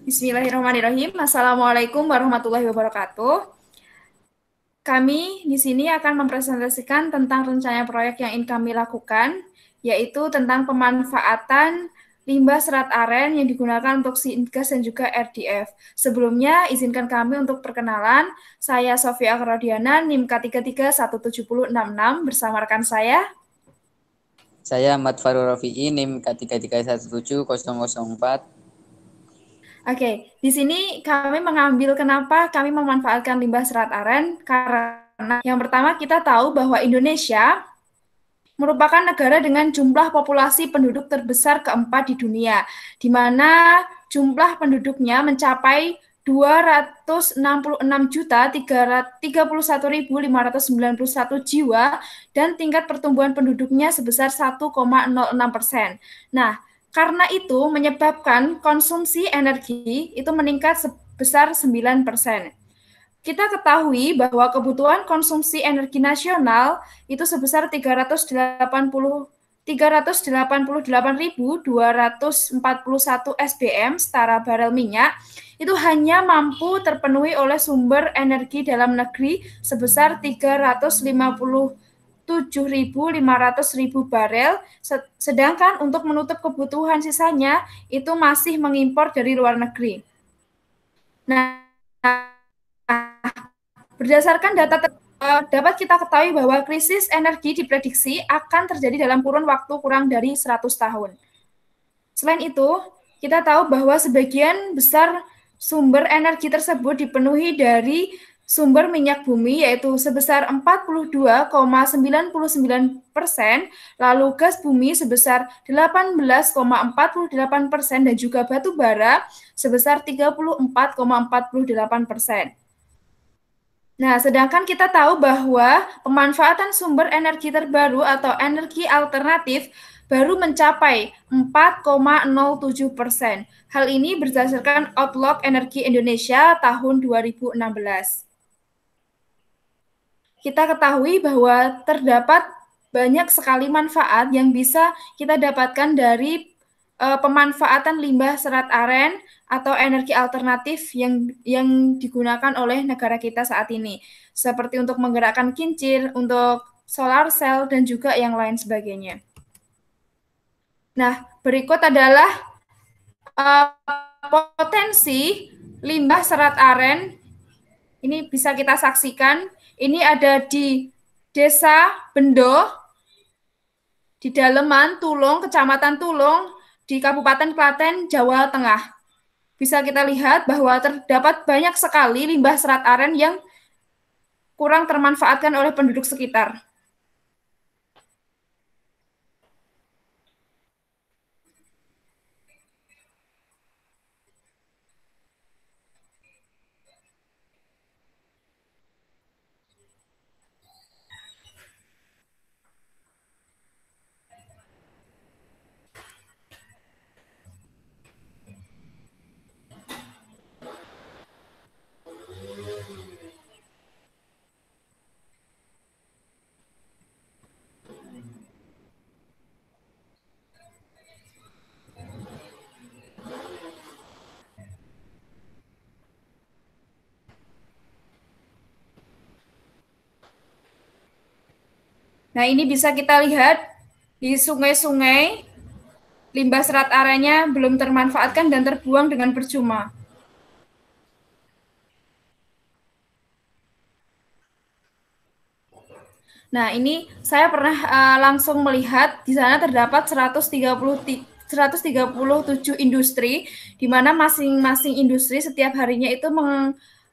Bismillahirrahmanirrahim. Assalamualaikum warahmatullahi wabarakatuh. Kami di sini akan mempresentasikan tentang rencana proyek yang ingin kami lakukan, yaitu tentang pemanfaatan limbah serat aren yang digunakan untuk syngas dan juga RDF. Sebelumnya, izinkan kami untuk perkenalan. Saya Sofia Karodiana, NIM K331766, bersama rekan saya. Saya Ahmad Farul Rafi'i, NIM K33171004. Oke, di sini kami mengambil kenapa kami memanfaatkan limbah serat aren, karena yang pertama kita tahu bahwa Indonesia merupakan negara dengan jumlah populasi penduduk terbesar keempat di dunia, di mana jumlah penduduknya mencapai 266.331.591 jiwa dan tingkat pertumbuhan penduduknya sebesar 1,06%. Nah, karena itu menyebabkan konsumsi energi itu meningkat sebesar 9%. Kita ketahui bahwa kebutuhan konsumsi energi nasional itu sebesar 388.241 SBM setara barel minyak, itu hanya mampu terpenuhi oleh sumber energi dalam negeri sebesar 357.500 barel, sedangkan untuk menutup kebutuhan sisanya itu masih mengimpor dari luar negeri. Nah, berdasarkan data dapat kita ketahui bahwa krisis energi diprediksi akan terjadi dalam kurun waktu kurang dari 100 tahun. Selain itu, kita tahu bahwa sebagian besar sumber energi tersebut dipenuhi dari sumber minyak bumi, yaitu sebesar 42,99%, lalu gas bumi sebesar 18,48%, dan juga batu bara sebesar 34,48%. Nah, sedangkan kita tahu bahwa pemanfaatan sumber energi terbaru atau energi alternatif baru mencapai 4,07%. Hal ini berdasarkan Outlook Energi Indonesia tahun 2016. Kita ketahui bahwa terdapat banyak sekali manfaat yang bisa kita dapatkan dari pemanfaatan limbah serat aren atau energi alternatif yang digunakan oleh negara kita saat ini, seperti untuk menggerakkan kincir, untuk solar cell, dan juga yang lain sebagainya. Nah, berikut adalah potensi limbah serat aren. Ini bisa kita saksikan. Ini ada di Desa Bendo, di Daleman, Tulung, Kecamatan Tulung, di Kabupaten Klaten, Jawa Tengah. Bisa kita lihat bahwa terdapat banyak sekali limbah serat aren yang kurang termanfaatkan oleh penduduk sekitar. Nah, ini bisa kita lihat di sungai-sungai, limbah serat arennya belum termanfaatkan dan terbuang dengan percuma. Nah, ini saya pernah langsung melihat di sana terdapat 137 industri, di mana masing-masing industri setiap harinya itu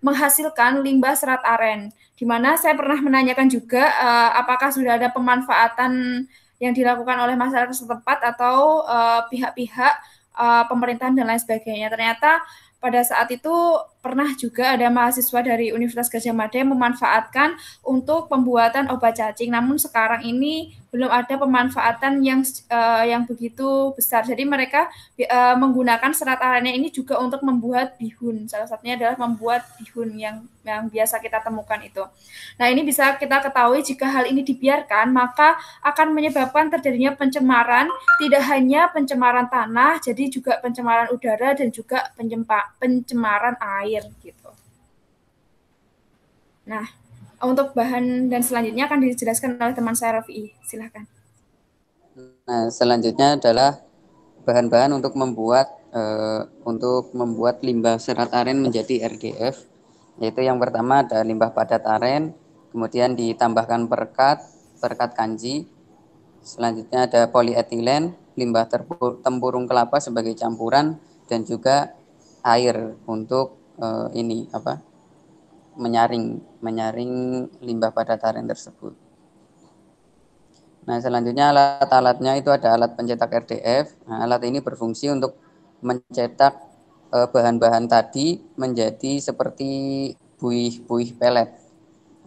menghasilkan limbah serat aren. Di mana saya pernah menanyakan juga apakah sudah ada pemanfaatan yang dilakukan oleh masyarakat setempat atau pihak-pihak pemerintahan dan lain sebagainya. Ternyata pada saat itu pernah juga ada mahasiswa dari Universitas Gadjah Mada yang memanfaatkan untuk pembuatan obat cacing. Namun sekarang ini belum ada pemanfaatan yang begitu besar. Jadi mereka menggunakan serat arennya ini juga untuk membuat bihun. Salah satunya adalah membuat bihun yang biasa kita temukan itu. Nah, ini bisa kita ketahui jika hal ini dibiarkan, maka akan menyebabkan terjadinya pencemaran, tidak hanya pencemaran tanah, jadi juga pencemaran udara dan juga pencemaran air gitu. Nah, untuk bahan dan selanjutnya akan dijelaskan oleh teman saya Rafi. Silahkan. Nah, selanjutnya adalah bahan-bahan untuk membuat limbah serat aren menjadi RDF, yaitu yang pertama ada limbah padat aren, kemudian ditambahkan perekat kanji. Selanjutnya ada polietilen, limbah tempurung kelapa sebagai campuran, dan juga air untuk menyaring limbah padat aren tersebut. Nah, selanjutnya alat-alatnya itu ada alat pencetak RDF. Nah, alat ini berfungsi untuk mencetak bahan-bahan tadi menjadi seperti buih-buih pelet,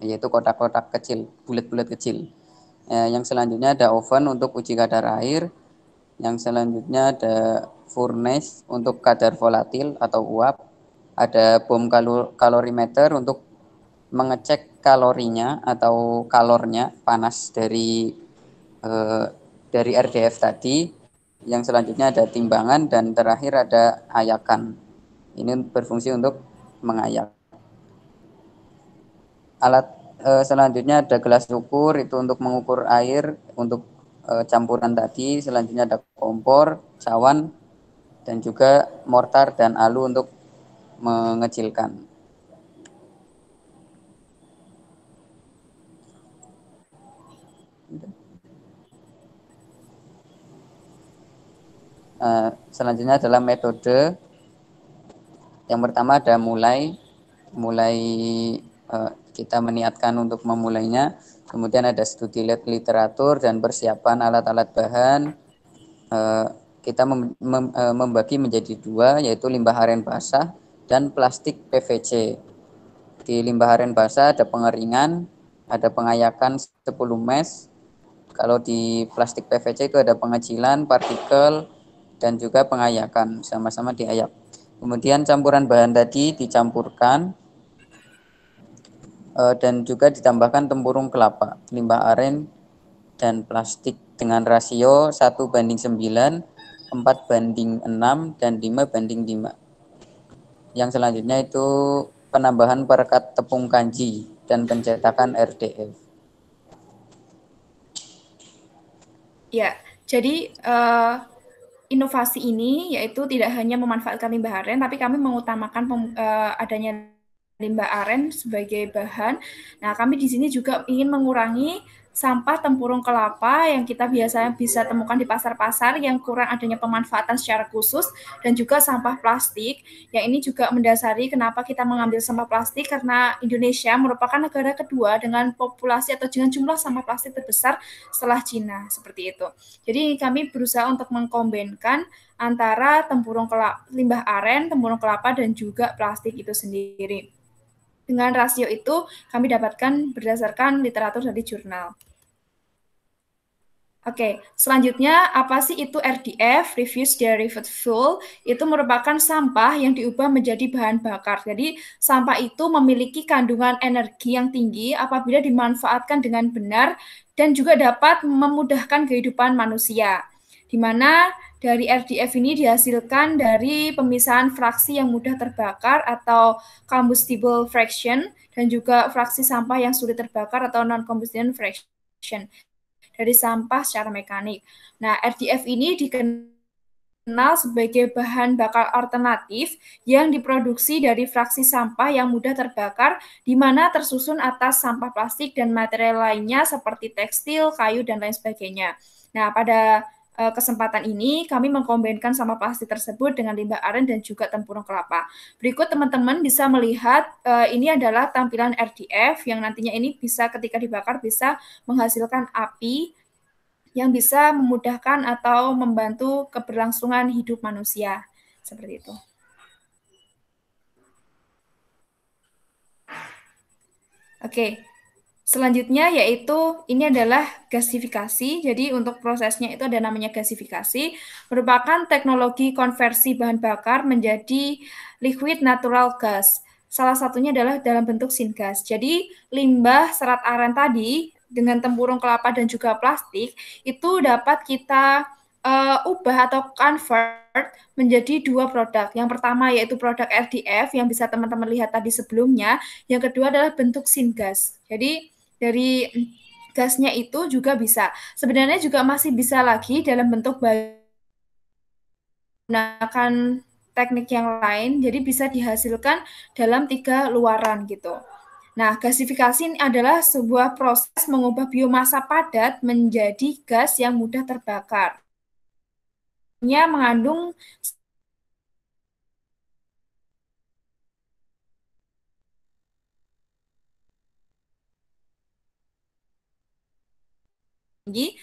yaitu kotak-kotak kecil, bulat-bulat kecil. Yang selanjutnya ada oven untuk uji kadar air. Yang selanjutnya ada furnace untuk kadar volatil atau uap. Ada bom kalorimeter untuk mengecek kalorinya atau kalornya, panas dari RDF tadi. Yang selanjutnya ada timbangan dan terakhir ada ayakan. Ini berfungsi untuk mengayak. Alat selanjutnya ada gelas ukur, itu untuk mengukur air untuk campuran tadi. Selanjutnya ada kompor, cawan, dan juga mortar dan alu untuk mengecilkan. Selanjutnya adalah metode. Yang pertama ada mulai kita meniatkan untuk memulainya. Kemudian ada studi literatur dan persiapan alat-alat bahan. Kita membagi menjadi dua, yaitu limbah aren basah dan plastik PVC. Di limbah aren basah ada pengeringan, ada pengayakan 10 mes. Kalau di plastik PVC itu ada pengecilan partikel dan juga pengayakan, sama-sama diayak. Kemudian campuran bahan tadi dicampurkan dan juga ditambahkan tempurung kelapa, limbah aren, dan plastik dengan rasio 1:9, 4:6, dan 5:5. Yang selanjutnya itu penambahan perekat tepung kanji dan pencetakan RDF. Ya, jadi inovasi ini yaitu tidak hanya memanfaatkan limbah aren, tapi kami mengutamakan adanya limbah aren sebagai bahan. Nah, kami di sini juga ingin mengurangi sampah tempurung kelapa yang kita biasanya bisa temukan di pasar-pasar yang kurang adanya pemanfaatan secara khusus, dan juga sampah plastik. Yang ini juga mendasari kenapa kita mengambil sampah plastik, karena Indonesia merupakan negara kedua dengan populasi atau dengan jumlah sampah plastik terbesar setelah Cina, seperti itu. Jadi kami berusaha untuk mengkombinkan antara limbah aren, tempurung kelapa, dan juga plastik itu sendiri. Dengan rasio itu kami dapatkan berdasarkan literatur dari jurnal. Oke, selanjutnya apa sih itu RDF, Refuse Derived Fuel? Itu merupakan sampah yang diubah menjadi bahan bakar. Jadi sampah itu memiliki kandungan energi yang tinggi apabila dimanfaatkan dengan benar dan juga dapat memudahkan kehidupan manusia. Di mana dari RDF ini dihasilkan dari pemisahan fraksi yang mudah terbakar atau combustible fraction, dan juga fraksi sampah yang sulit terbakar atau non-combustible fraction dari sampah secara mekanik. Nah, RDF ini dikenal sebagai bahan bakar alternatif yang diproduksi dari fraksi sampah yang mudah terbakar, di mana tersusun atas sampah plastik dan material lainnya seperti tekstil, kayu, dan lain sebagainya. Nah, pada kesempatan ini kami mengkombinkan sampah plastik tersebut dengan limbah aren dan juga tempurung kelapa. Berikut teman-teman bisa melihat ini adalah tampilan RDF yang nantinya ini bisa ketika dibakar bisa menghasilkan api yang bisa memudahkan atau membantu keberlangsungan hidup manusia. Seperti itu. Oke. Selanjutnya yaitu ini adalah gasifikasi. Jadi untuk prosesnya itu ada namanya gasifikasi, merupakan teknologi konversi bahan bakar menjadi liquid natural gas. Salah satunya adalah dalam bentuk syngas. Jadi limbah serat aren tadi dengan tempurung kelapa dan juga plastik itu dapat kita ubah atau convert menjadi dua produk. Yang pertama yaitu produk RDF yang bisa teman-teman lihat tadi sebelumnya. Yang kedua adalah bentuk syngas. Jadi dari gasnya itu juga bisa. Sebenarnya juga masih bisa lagi dalam bentuk menggunakan teknik yang lain, jadi bisa dihasilkan dalam 3 luaran gitu. Nah, gasifikasi adalah sebuah proses mengubah biomasa padat menjadi gas yang mudah terbakar. Nya mengandung tinggi.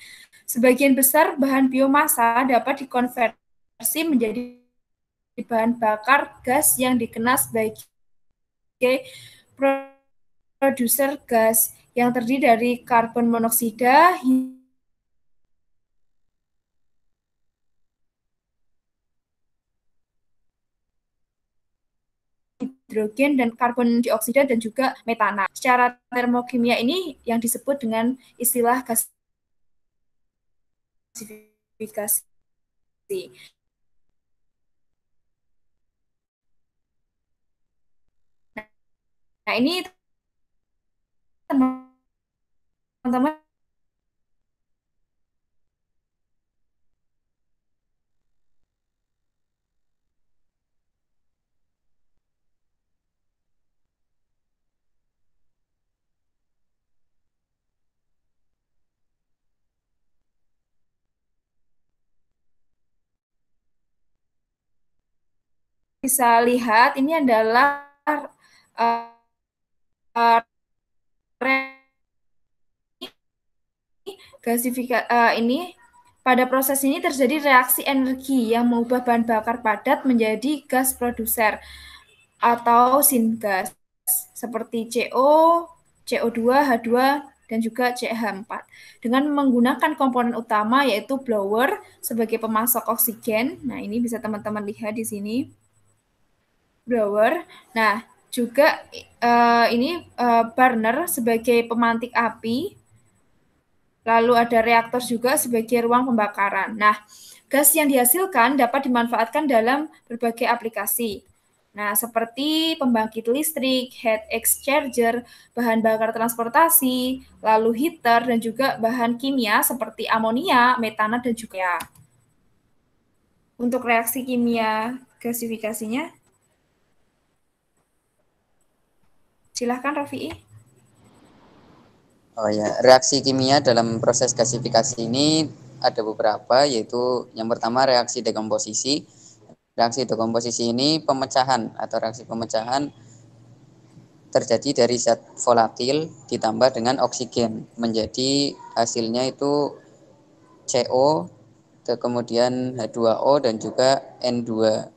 Sebagian besar bahan biomasa dapat dikonversi menjadi bahan bakar gas yang dikenal sebagai produser gas yang terdiri dari karbon monoksida, hidrogen dan karbon dioksida dan juga metana. Secara termokimia ini yang disebut dengan istilah gasifikasi. Nah, ini teman-teman bisa lihat ini adalah uh, ini pada proses ini terjadi reaksi energi yang mengubah bahan bakar padat menjadi gas produser atau syngas seperti CO, CO2, H2, dan juga CH4 dengan menggunakan komponen utama yaitu blower sebagai pemasok oksigen. Nah, ini bisa teman-teman lihat di sini. Blower. Nah, juga ini burner sebagai pemantik api. Lalu ada reaktor juga sebagai ruang pembakaran. Nah, gas yang dihasilkan dapat dimanfaatkan dalam berbagai aplikasi. Nah, seperti pembangkit listrik, heat exchanger, bahan bakar transportasi, lalu heater, dan juga bahan kimia seperti amonia, metana, dan juga ya. Untuk reaksi kimia gasifikasinya, silahkan Rafi'i. Oh ya, reaksi kimia dalam proses gasifikasi ini ada beberapa, yaitu yang pertama reaksi dekomposisi. Reaksi dekomposisi ini pemecahan atau reaksi pemecahan terjadi dari zat volatil ditambah dengan oksigen menjadi hasilnya itu CO, kemudian H2O dan juga N2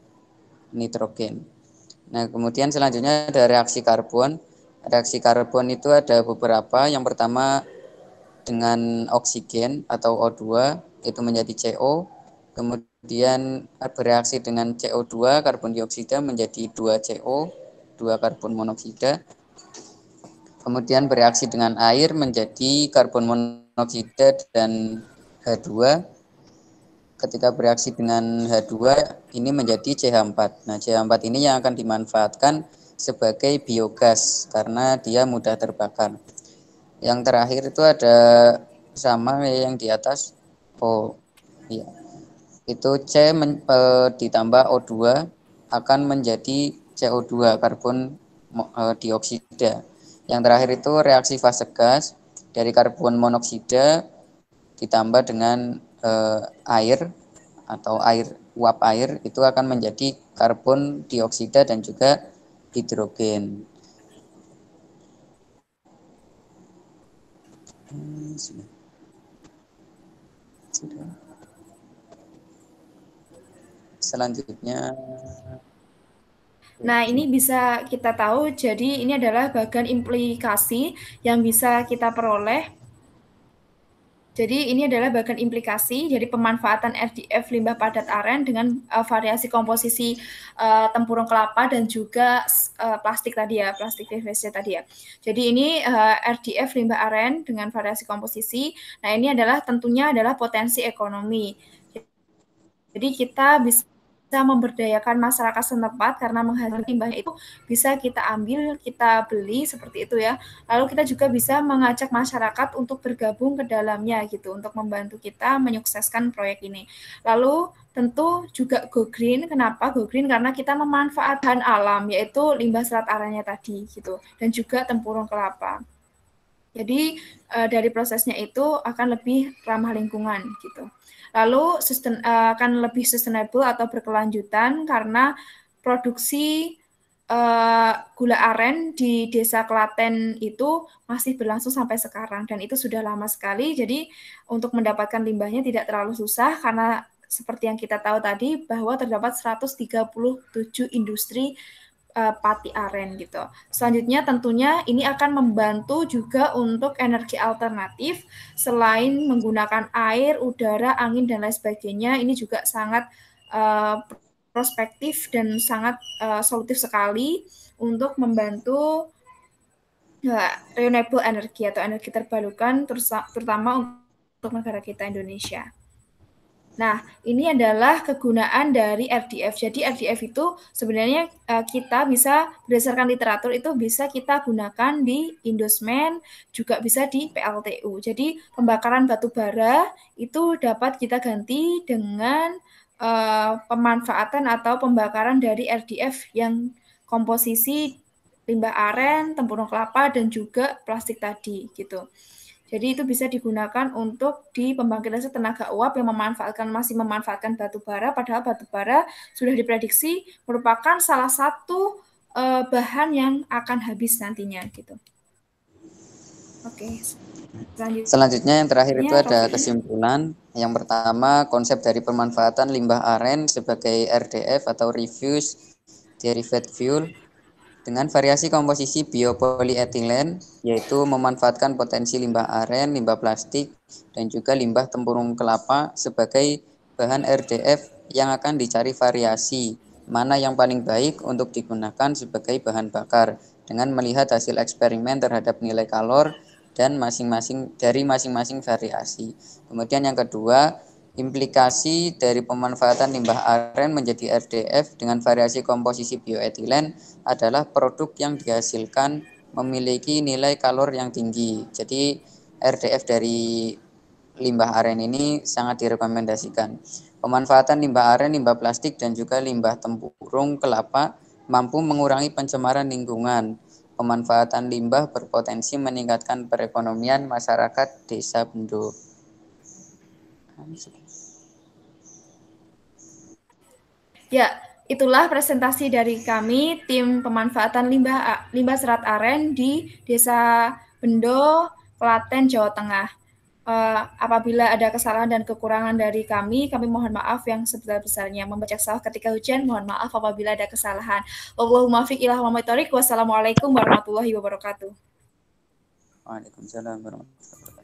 nitrogen. Nah, kemudian selanjutnya ada reaksi karbon. Reaksi karbon itu ada beberapa. Yang pertama dengan oksigen atau O2 itu menjadi CO. Kemudian bereaksi dengan CO2 karbon dioksida menjadi 2CO, 2 karbon monoksida. Kemudian bereaksi dengan air menjadi karbon monoksida dan H2. Ketika bereaksi dengan H2 ini menjadi CH4. Nah, CH4 ini yang akan dimanfaatkan sebagai biogas karena dia mudah terbakar. Yang terakhir itu ada sama yang di atas. Oh, iya. Itu ditambah O2 akan menjadi CO2 karbon dioksida. Yang terakhir itu reaksi fase gas dari karbon monoksida ditambah dengan air atau uap air itu akan menjadi karbon dioksida dan juga hidrogen. Selanjutnya Nah, ini bisa kita tahu, jadi ini adalah bagian implikasi yang bisa kita peroleh. Jadi ini adalah bagian implikasi dari pemanfaatan RDF limbah padat aren dengan variasi komposisi tempurung kelapa dan juga plastik tadi ya, plastik PVC tadi ya. Jadi ini RDF limbah aren dengan variasi komposisi. Nah, ini adalah tentunya adalah potensi ekonomi. Jadi kita bisa memberdayakan masyarakat setempat karena menghasilkan limbahnya itu bisa kita ambil, kita beli seperti itu ya. Lalu kita juga bisa mengajak masyarakat untuk bergabung ke dalamnya gitu, untuk membantu kita menyukseskan proyek ini. Lalu tentu juga go green. Kenapa go green? Karena kita memanfaatkan alam, yaitu limbah serat arennya tadi gitu, dan juga tempurung kelapa. Jadi dari prosesnya itu akan lebih ramah lingkungan gitu. Lalu akan lebih sustainable atau berkelanjutan karena produksi gula aren di Desa Klaten itu masih berlangsung sampai sekarang dan itu sudah lama sekali. Jadi untuk mendapatkan limbahnya tidak terlalu susah karena seperti yang kita tahu tadi bahwa terdapat 137 industri pati aren gitu. Selanjutnya tentunya ini akan membantu juga untuk energi alternatif selain menggunakan air, udara, angin dan lain sebagainya. Ini juga sangat prospektif dan sangat solutif sekali untuk membantu renewable energy atau energi terbarukan terutama untuk negara kita Indonesia. Nah, ini adalah kegunaan dari RDF. Jadi RDF itu sebenarnya kita bisa berdasarkan literatur itu bisa kita gunakan di Indosmen, juga bisa di PLTU. Jadi pembakaran batu bara itu dapat kita ganti dengan pemanfaatan atau pembakaran dari RDF yang komposisi limbah aren, tempurung kelapa dan juga plastik tadi gitu. Jadi itu bisa digunakan untuk di pembangkit listrik tenaga uap yang masih memanfaatkan batu bara, padahal batu bara sudah diprediksi merupakan salah satu bahan yang akan habis nantinya gitu. Oke. Selanjutnya yang terakhir itu ada kesimpulan. Yang pertama, konsep dari pemanfaatan limbah aren sebagai RDF atau refuse derived fuel dengan variasi komposisi biopolietilen, yaitu memanfaatkan potensi limbah aren, limbah plastik, dan juga limbah tempurung kelapa sebagai bahan RDF yang akan dicari variasi mana yang paling baik untuk digunakan sebagai bahan bakar dengan melihat hasil eksperimen terhadap nilai kalor dan masing-masing variasi. Kemudian yang kedua, implikasi dari pemanfaatan limbah aren menjadi RDF dengan variasi komposisi bioetilen adalah produk yang dihasilkan memiliki nilai kalor yang tinggi. Jadi RDF dari limbah aren ini sangat direkomendasikan. Pemanfaatan limbah aren, limbah plastik, dan juga limbah tempurung kelapa mampu mengurangi pencemaran lingkungan. Pemanfaatan limbah berpotensi meningkatkan perekonomian masyarakat Desa Bendo. Ya, itulah presentasi dari kami tim pemanfaatan limbah serat aren di Desa Bendo, Klaten, Jawa Tengah. Apabila ada kesalahan dan kekurangan dari kami mohon maaf yang sebesar-besarnya. Membaca salah ketika hujan, mohon maaf apabila ada kesalahan. Wallahumma fiq ila wa Wassalamualaikum warahmatullahi wabarakatuh. Waalaikumsalam warahmatullahi wabarakatuh.